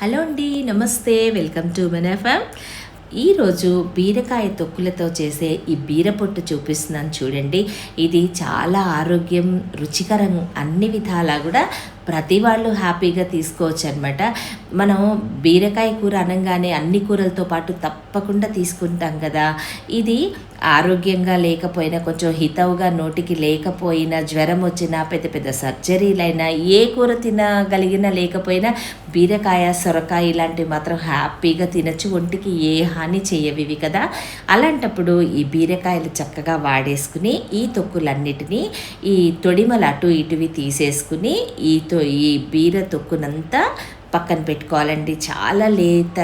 Hello అండి, నమస్తే. Welcome to మన ఎఫ్ఎం. ఈరోజు బీరకాయ తొక్కులతో చేసే ఈ బీరపొట్టు చూపిస్తున్నాను చూడండి. ఇది చాలా ఆరోగ్యం, రుచికరం, అన్ని విధాలా కూడా ప్రతి వాళ్ళు హ్యాపీగా తీసుకోవచ్చు అనమాట. మనం బీరకాయ కూర అనగానే అన్ని కూరలతో పాటు తప్పకుండా తీసుకుంటాం కదా. ఇది ఆరోగ్యంగా లేకపోయినా, కొంచెం హితవుగా నోటికి లేకపోయినా, జ్వరం వచ్చినా, పెద్ద పెద్ద సర్జరీలైనా, ఏ కూర తినగలిగినా లేకపోయినా బీరకాయ, సొరకాయ ఇలాంటివి మాత్రం హ్యాపీగా తినచ్చు. ఒంటికి ఏ హాని చేయవివి కదా. అలాంటప్పుడు ఈ బీరకాయలు చక్కగా వాడేసుకుని ఈ తొక్కులన్నిటినీ, ఈ తొడిమలు అటు ఇటువి తీసేసుకుని ఈ బీర తొక్కునంతా పక్కన పెట్టుకోవాలండి. చాలా లేత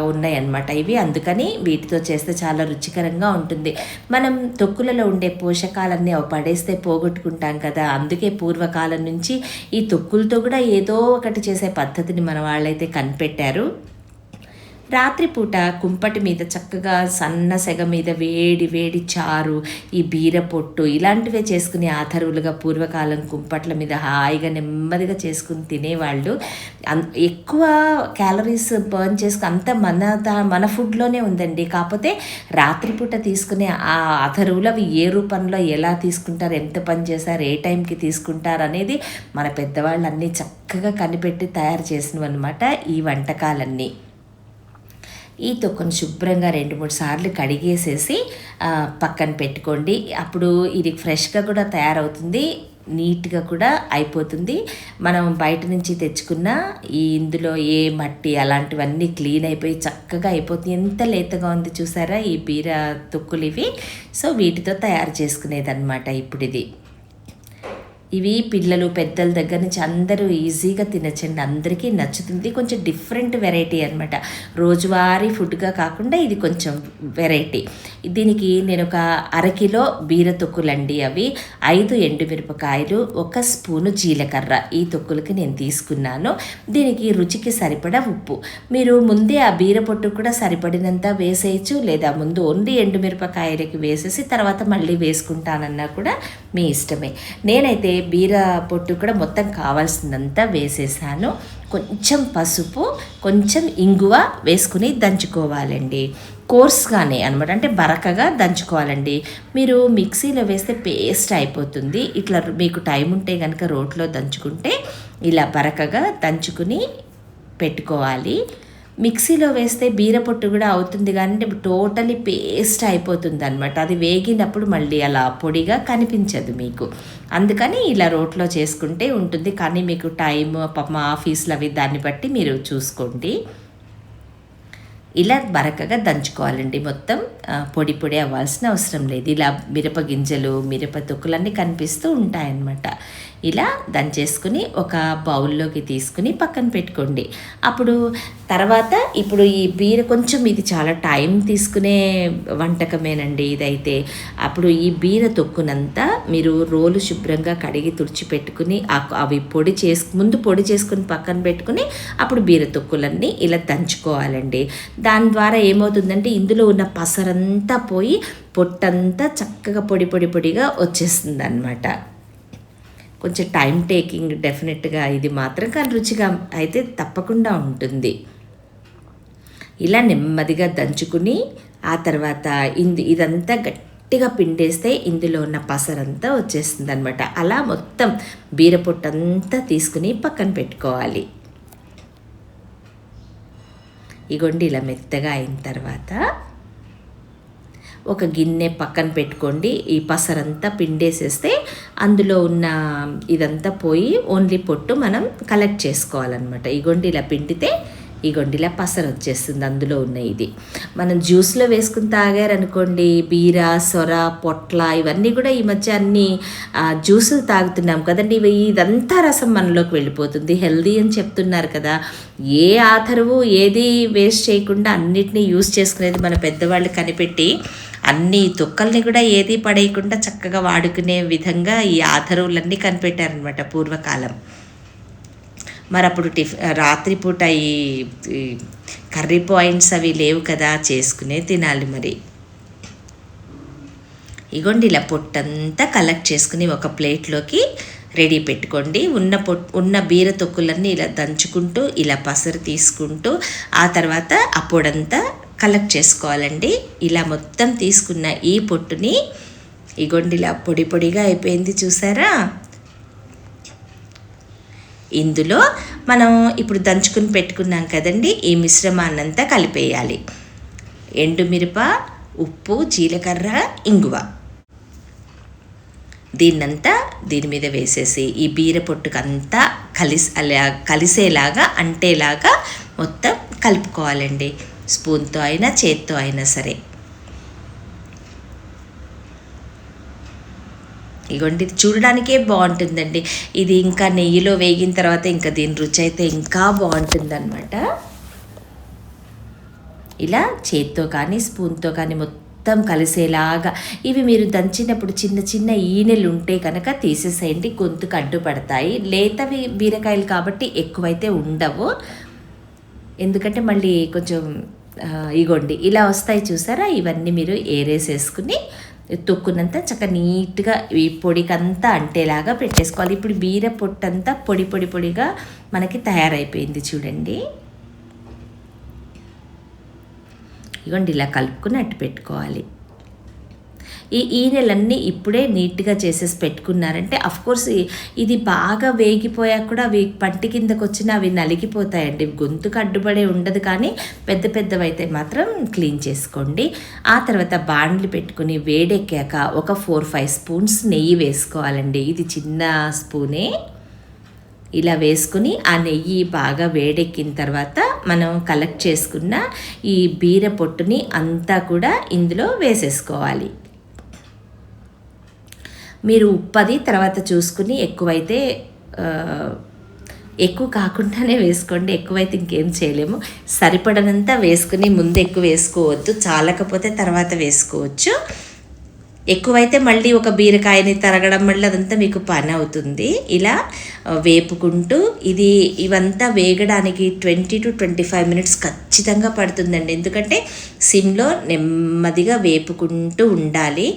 ఉన్నాయన్నమాట ఇవి, అందుకని వీటితో చేస్తే చాలా రుచికరంగా ఉంటుంది. మనం తొక్కులలో ఉండే పోషకాలన్నీ అవి పడేస్తే పోగొట్టుకుంటాం కదా. అందుకే పూర్వకాలం నుంచి ఈ తొక్కులతో కూడా ఏదో ఒకటి చేసే పద్ధతిని మన వాళ్ళైతే కనిపెట్టారు. రాత్రిపూట కుంపటి మీద చక్కగా సన్న సెగ మీద వేడి వేడి చారు, ఈ బీరపొట్టు ఇలాంటివే చేసుకుని ఆధరువులుగా పూర్వకాలం కుంపట్ల మీద హాయిగా నెమ్మదిగా చేసుకుని తినేవాళ్ళు. ఎక్కువ క్యాలరీస్ బర్న్ చేసుకుని అంత మన ఫుడ్లోనే ఉందండి. కాకపోతే రాత్రిపూట తీసుకునే ఆ ఆధరువులు అవి ఏ రూపంలో ఎలా తీసుకుంటారు, ఎంత పని చేశారు, ఏ టైంకి తీసుకుంటారు అనేది మన పెద్దవాళ్ళు అన్నీ చక్కగా కనిపెట్టి తయారు చేసినవి అనమాట ఈ వంటకాలన్నీ. ఈ తొక్కను శుభ్రంగా 2-3 సార్లు కడిగేసేసి పక్కన పెట్టుకోండి. అప్పుడు ఇది ఫ్రెష్గా కూడా తయారవుతుంది, నీట్గా కూడా అయిపోతుంది. మనం బయట నుంచి తెచ్చుకున్న ఇందులో ఏ మట్టి అలాంటివన్నీ క్లీన్ అయిపోయి చక్కగా అయిపోతుంది. ఎంత లేతగా ఉంది చూసారా ఈ బీర తొక్కులు ఇవి. సో వీటితో తయారు చేసుకునేదన్నమాట ఇప్పుడు ఇది. ఇవి పిల్లలు పెద్దల దగ్గర నుంచి అందరూ ఈజీగా తినచ్చండి, అందరికీ నచ్చుతుంది. కొంచెం డిఫరెంట్ వెరైటీ అనమాట, రోజువారీ ఫుడ్గా కాకుండా ఇది కొంచెం వెరైటీ. దీనికి నేను ఒక అరకిలో బీర తొక్కులండి, అవి 5 ఎండుమిరపకాయలు, 1 స్పూను జీలకర్ర ఈ తొక్కులకి నేను తీసుకున్నాను. దీనికి రుచికి సరిపడా ఉప్పు. మీరు ముందే ఆ బీర పొట్టు కూడా సరిపడినంత వేసేయచ్చు, లేదా ముందు ఓన్లీ ఎండుమిరపకాయలకి వేసేసి తర్వాత మళ్ళీ వేసుకుంటానన్నా కూడా మీ ఇష్టమే. నేనైతే బీర పొట్టు కూడా మొత్తం కావాల్సిందంతా వేసేసాను. కొంచెం పసుపు, కొంచెం ఇంగువ వేసుకుని దంచుకోవాలండి. కోర్స్గానే అనమాట, అంటే బరకగా దంచుకోవాలండి. మీరు మిక్సీలో వేస్తే పేస్ట్ అయిపోతుంది. ఇట్లా మీకు టైం ఉంటే కనుక రోట్లో దంచుకుంటే ఇలా బరకగా దంచుకుని పెట్టుకోవాలి. మిక్సీలో వేస్తే బీరపొట్టు కూడా అవుతుంది, కానీ టోటలీ పేస్ట్ అయిపోతుంది అనమాట. అది వేగినప్పుడు మళ్ళీ అలా పొడిగా కనిపించదు మీకు. అందుకని ఇలా రోట్లో చేసుకుంటే ఉంటుంది. కానీ మీకు టైం పాపం ఆఫీసులు అవి దాన్ని బట్టి మీరు చూసుకోండి. ఇలా బరకగా దంచుకోవాలండి. మొత్తం పొడి పొడి అవ్వాల్సిన అవసరం లేదు. ఇలా మిరప గింజలు, మిరప తొక్కులన్నీ కనిపిస్తూ ఉంటాయన్నమాట. ఇలా దంచేసుకుని ఒక బౌల్లోకి తీసుకుని పక్కన పెట్టుకోండి. అప్పుడు తర్వాత ఇప్పుడు ఈ బీర కొంచెం ఇది చాలా టైం తీసుకునే వంటకమేనండి ఇదైతే. అప్పుడు ఈ బీర తొక్కునంతా మీరు రోలు శుభ్రంగా కడిగి తుడిచిపెట్టుకుని అవి ముందు పొడి చేసుకుని పక్కన పెట్టుకుని అప్పుడు బీర తొక్కులన్నీ ఇలా దంచుకోవాలండి. దాని ద్వారా ఏమవుతుందంటే ఇందులో ఉన్న పసరంతా పోయి పొట్టంతా చక్కగా పొడి పొడి పొడిగా వచ్చేస్తుంది అన్నమాట. కొంచెం టైం టేకింగ్ డెఫినెట్గా ఇది మాత్రం, కానీ రుచిగా అయితే తప్పకుండా ఉంటుంది. ఇలా నెమ్మదిగా దంచుకుని ఆ తర్వాత ఇదంతా గట్టిగా పిండేస్తే ఇందులో ఉన్న పసరంతా వచ్చేస్తుంది అనమాట. అలా మొత్తం బీరపొట్టంతా తీసుకుని పక్కన పెట్టుకోవాలి. ఇగోండి ఇలా మెత్తగా అయిన తర్వాత ఒక గిన్నె పక్కన పెట్టుకోండి. ఈ పసరంతా పిండేసేస్తే అందులో ఉన్న ఇదంతా పోయి ఓన్లీ పొట్టు మనం కలెక్ట్ చేసుకోవాలన్నమాట. ఇగోండి ఇలా పిండితే ఇగొండిలా పసరు వచ్చేస్తుంది అందులో ఉన్న ఇది. మనం జ్యూస్లో వేసుకుని తాగారనుకోండి, బీర, సొర, పొట్ల ఇవన్నీ కూడా ఈ మధ్య అన్ని జ్యూసులు తాగుతున్నాం కదండి. ఇదంతా రసం మనలోకి వెళ్ళిపోతుంది. హెల్దీ అని చెప్తున్నారు కదా. ఏ ఆధరువు ఏది వేస్ట్ చేయకుండా అన్నిటినీ యూస్ చేసుకునేది మన పెద్దవాళ్ళు కనిపెట్టి అన్ని తొక్కల్ని కూడా ఏది పడేయకుండా చక్కగా వాడుకునే విధంగా ఈ ఆధరువులన్నీ కనిపెట్టారనమాట పూర్వకాలం. మరి అప్పుడు రాత్రిపూట ఈ కర్రీ పాయింట్స్ అవి లేవు కదా, చేసుకునే తినాలి మరి. ఇగోండి ఇలా పొట్టంతా కలెక్ట్ చేసుకుని ఒక ప్లేట్లోకి రెడీ పెట్టుకోండి. ఉన్న బీర తొక్కులన్నీ ఇలా దంచుకుంటూ ఇలా పసరు తీసుకుంటూ ఆ తర్వాత ఆ పొడంతా కలెక్ట్ చేసుకోవాలండి. ఇలా మొత్తం తీసుకున్న ఈ పొట్టుని ఇగోండి ఇలా పొడి పొడిగా అయిపోయింది చూసారా. ఇందులో మనం ఇప్పుడు దంచుకుని పెట్టుకున్నాం కదండి, ఈ మిశ్రమాన్నంతా కలిపేయాలి. ఎండుమిరప, ఉప్పు, జీలకర్ర, ఇంగువ దీన్నంతా దీని మీద వేసేసి ఈ బీర పొట్టుకంతా కలిసేలాగా అంటేలాగా మొత్తం కలుపుకోవాలండి. స్పూన్తో అయినా చేత్తో అయినా సరే. ఇగోండి ఇది చూడడానికే బాగుంటుందండి. ఇది ఇంకా నెయ్యిలో వేగిన తర్వాత ఇంకా దీని రుచి అయితే ఇంకా బాగుంటుందన్నమాట. ఇలా చేత్తో కానీ స్పూన్తో కానీ మొత్తం కలిసేలాగా ఇవి మీరు దంచినప్పుడు చిన్న చిన్న ఈనెలు ఉంటే కనుక తీసేసేయండి, గొంతుకు అడ్డుపడతాయి. లేతవి బీరకాయలు కాబట్టి ఎక్కువైతే ఉండవు, ఎందుకంటే మళ్ళీ కొంచెం ఇగోండి ఇలా వస్తాయి చూసారా. ఇవన్నీ మీరు ఏరేసేసుకుని తొక్కునంతా చక్కగా నీట్గా ఈ పొడికంతా అంటేలాగా పెట్టేసుకోవాలి. ఇప్పుడు బీర పొట్టంతా పొడి పొడి పొడిగా మనకి తయారైపోయింది చూడండి. ఇగోండి ఇలా కలుపుకుని అట్టు పెట్టుకోవాలి. ఈ ఈనెలన్నీ ఇప్పుడే నీట్గా చేసేసి పెట్టుకున్నారంటే అఫ్కోర్స్ ఇది బాగా వేగిపోయాక కూడా అవి పంటి కిందకు వచ్చినా అవి నలిగిపోతాయండి, గొంతుకు అడ్డుపడే ఉండదు. కానీ పెద్ద పెద్దవైతే మాత్రం క్లీన్ చేసుకోండి. ఆ తర్వాత బాండ్లు పెట్టుకుని వేడెక్కాక ఒక 4-5 స్పూన్స్ నెయ్యి వేసుకోవాలండి. ఇది చిన్న స్పూనే. ఇలా వేసుకుని ఆ నెయ్యి బాగా వేడెక్కిన తర్వాత మనం కలెక్ట్ చేసుకున్న ఈ బీర పొట్టుని అంతా కూడా ఇందులో వేసేసుకోవాలి. మీరు ఉప్పది తర్వాత చూసుకుని ఎక్కువ కాకుండానే వేసుకోండి, ఎక్కువైతే ఇంకేం చేయలేము. సరిపడనంతా వేసుకుని ముందు ఎక్కువ వేసుకోవద్దు, చాలకపోతే తర్వాత వేసుకోవచ్చు. ఎక్కువైతే మళ్ళీ ఒక బీరకాయని తరగడం మళ్ళీ అదంతా మీకు పని అవుతుంది. ఇలా వేపుకుంటూ ఇవంతా వేగడానికి 20 to 25 minutes ఖచ్చితంగా పడుతుందండి. ఎందుకంటే సిమ్లో నెమ్మదిగా వేపుకుంటూ ఉండాలి.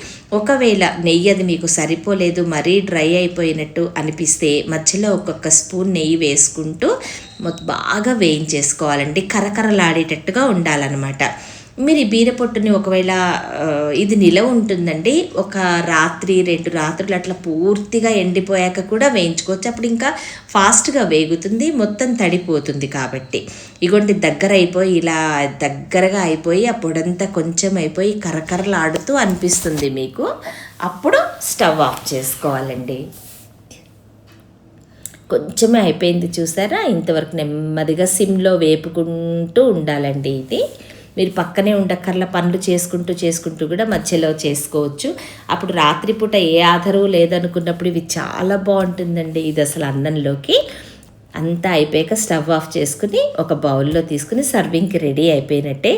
ఒకవేళ నెయ్యి అది మీకు సరిపోలేదు, మరీ డ్రై అయిపోయినట్టు అనిపిస్తే మధ్యలో ఒక్కొక్క స్పూన్ నెయ్యి వేసుకుంటూ బాగా వేయించేసుకోవాలండి. కరకరలాడేటట్టుగా ఉండాలన్నమాట. మీరు ఈ బీర పొట్టుని ఒకవేళ ఇది నిలవ ఉంటుందండి, ఒక రాత్రి 2 రాత్రులు అట్లా పూర్తిగా ఎండిపోయాక కూడా వేయించుకోవచ్చు. అప్పుడు ఇంకా ఫాస్ట్గా వేగుతుంది, మొత్తం తడిపోతుంది. కాబట్టి ఇగోండి ఇలా దగ్గరగా అయిపోయి ఆ పొడంతా కొంచెం అయిపోయి కరకరలాడుతూ అనిపిస్తుంది మీకు. అప్పుడు స్టవ్ ఆఫ్ చేసుకోవాలండి. కొంచెమే అయిపోయింది చూసారా. ఇంతవరకు నెమ్మదిగా సిమ్లో వేపుకుంటూ ఉండాలండి. ఇది మీరు పక్కనే ఉండక్కర్ల, పనులు చేసుకుంటూ కూడా మధ్యలో చేసుకోవచ్చు. అప్పుడు రాత్రిపూట ఏ ఆధారం లేదనుకున్నప్పుడు ఇవి చాలా బాగుంటుందండి. ఇది అసలు అన్నంలోకి. అంతా అయిపోయాక స్టవ్ ఆఫ్ చేసుకుని ఒక బౌల్లో తీసుకుని సర్వింగ్కి రెడీ అయిపోయినట్టే.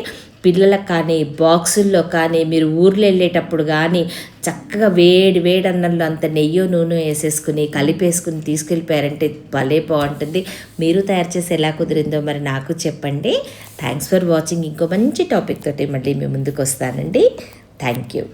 పిల్లలకు కానీ బాక్సుల్లో కానీ మీరు ఊర్లో వెళ్ళేటప్పుడు కానీ చక్కగా వేడి అన్నంలో అంత నెయ్యో నూనె వేసేసుకుని కలిపేసుకుని తీసుకెళ్ళిపోయారంటే భలే బాగుంటుంది. మీరు తయారు చేసి ఎలా కుదిరిందో మరి నాకు చెప్పండి. Thanks for watching. ఇంకో మంచి టాపిక్ తోటి మళ్ళీ మీ ముందుకు వస్తానండి. Thank you.